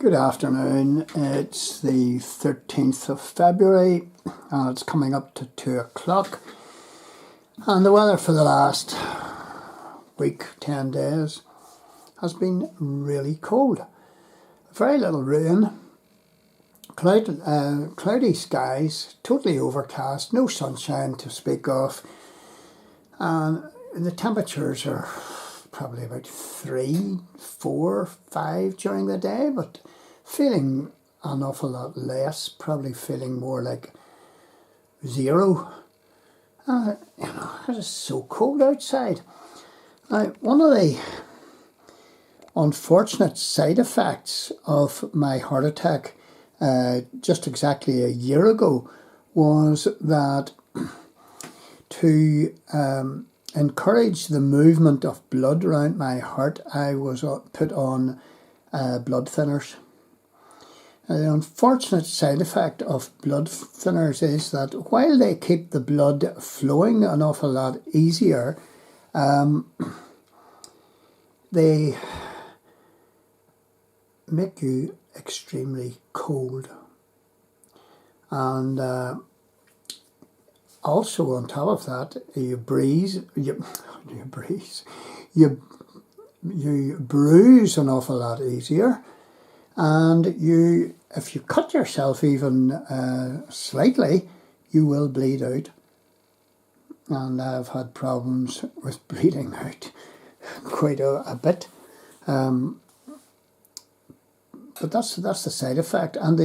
Good afternoon. It's the 13th of February and it's coming up to 2 o'clock. And the weather for the last week, 10 days, has been really cold. Very little rain, cloudy skies, totally overcast, no sunshine to speak of. And the temperatures are probably about 3, 4, 5 during the day, but feeling an awful lot less, probably feeling more like 0. It is so cold outside. Now, one of the unfortunate side effects of my heart attack just exactly a year ago was that to encourage the movement of blood around my heart, I was put on blood thinners. Now, the unfortunate side effect of blood thinners is that while they keep the blood flowing an awful lot easier, they make you extremely cold. And also on top of that, you bruise an awful lot easier, and if you cut yourself even slightly, you will bleed out. And I've had problems with bleeding out quite a bit. But that's the side effect. And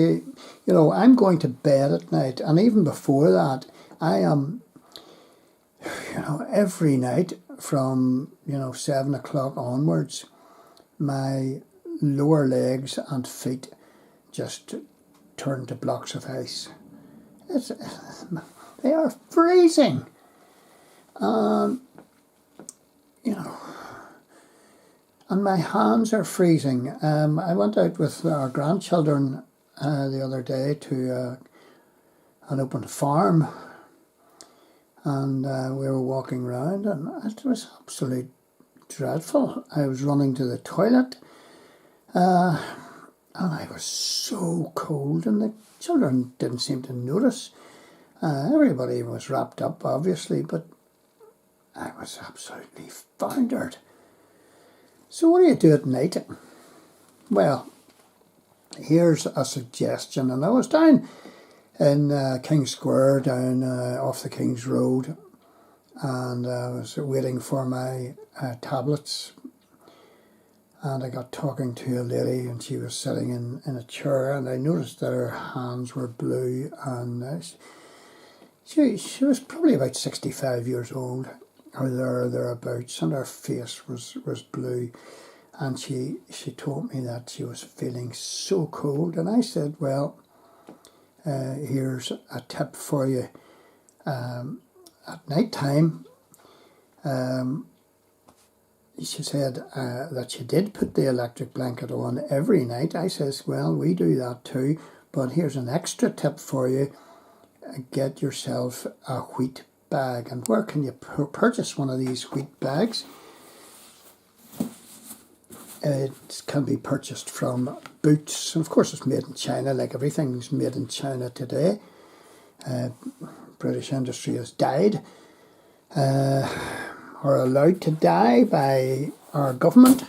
I'm going to bed at night, and even before that, I am, every night from 7 o'clock onwards, my lower legs and feet just turn to blocks of ice. They are freezing. And my hands are freezing. I went out with our grandchildren the other day to an open farm, and we were walking around, and it was absolutely dreadful. I was running to the toilet, and I was so cold, and the children didn't seem to notice. Everybody was wrapped up, obviously, but I was absolutely foundered. So what do you do at night? Well, here's a suggestion. And I was down in King's Square, down off the King's Road, and I was waiting for my tablets, and I got talking to a lady, and she was sitting in a chair, and I noticed that her hands were blue, and she was probably about 65 years old, or thereabouts, and her face was blue, and she told me that she was feeling so cold, and I said, well, here's a tip for you. At night time, she said that she did put the electric blanket on every night. I says, well, we do that too, but here's an extra tip for you. Get yourself a wheat bag. And where can you purchase one of these wheat bags? It can be purchased from Boots, and of course it's made in China, like everything's made in China today. British industry has died, or allowed to die by our government,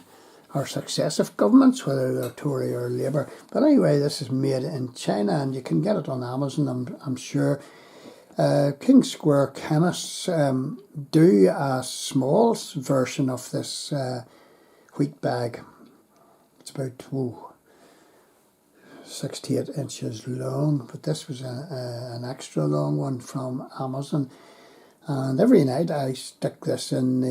our successive governments, whether they're Tory or Labour. But anyway, this is made in China, and you can get it on Amazon, I'm sure. King's Square chemists do a small version of this wheat bag. It's about 6 to 8 inches long, but this was an extra long one from Amazon. And every night I stick this in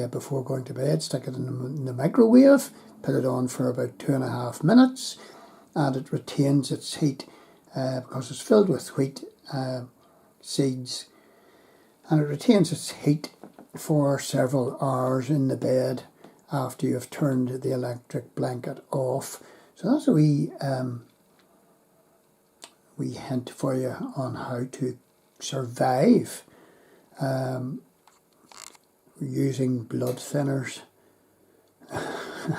before going to bed, stick it in the microwave, put it on for about 2.5 minutes, and it retains its heat because it's filled with wheat seeds, and it retains its heat for several hours in the bed after you've turned the electric blanket off. So that's a wee hint for you on how to survive using blood thinners.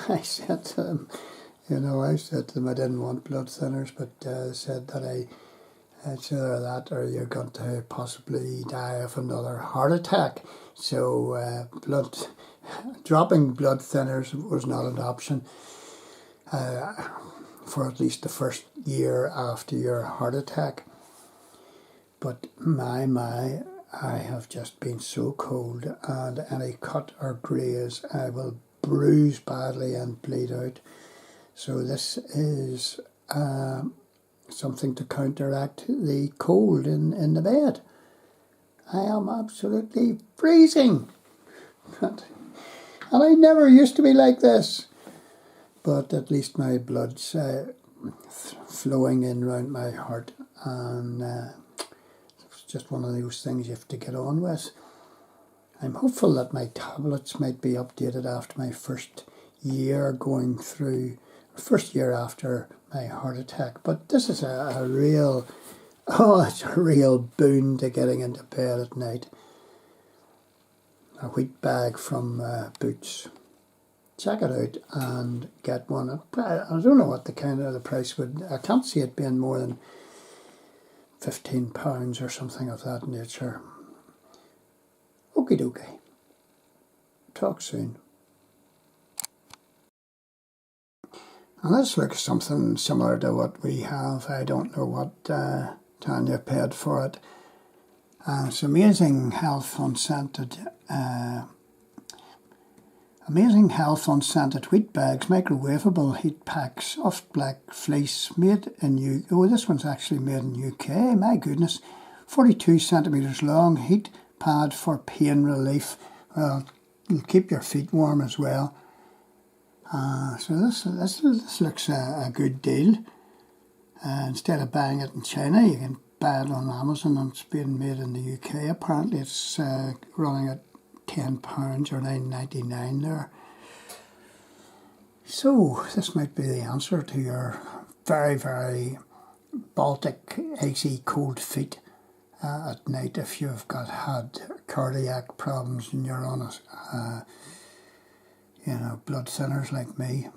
I said to them, You know, I said to them I didn't want blood thinners, but said that it's either that or you're going to possibly die of another heart attack. So dropping blood thinners was not an option for at least the first year after your heart attack. But my, I have just been so cold, and any cut or graze, I will bruise badly and bleed out. So this is something to counteract the cold in the bed. I am absolutely freezing. And I never used to be like this. But at least my blood's flowing in round my heart, and it's just one of those things you have to get on with. I'm hopeful that my tablets might be updated after my first year first year after my heart attack. But this is a real boon to getting into bed at night. A wheat bag from Boots. Check it out and get one. I don't know what the price would. I can't see it being more than £15 or something of that nature. Okie dokie. Talk soon. And this looks something similar to what we have. I don't know what Tanya paid for it. It's Amazing Health Unscented wheat bags, microwavable heat packs, soft black fleece, made in this one's actually made in UK, my goodness. 42 centimetres long, heat pad for pain relief. Well, you'll keep your feet warm as well. So this looks a good deal. Instead of buying it in China, you can buy it on Amazon, and it's being made in the UK. Apparently it's running at £10 or $9.99 there. So this might be the answer to your very, very Baltic, icy, cold feet at night if you've had cardiac problems and you're on blood thinners like me.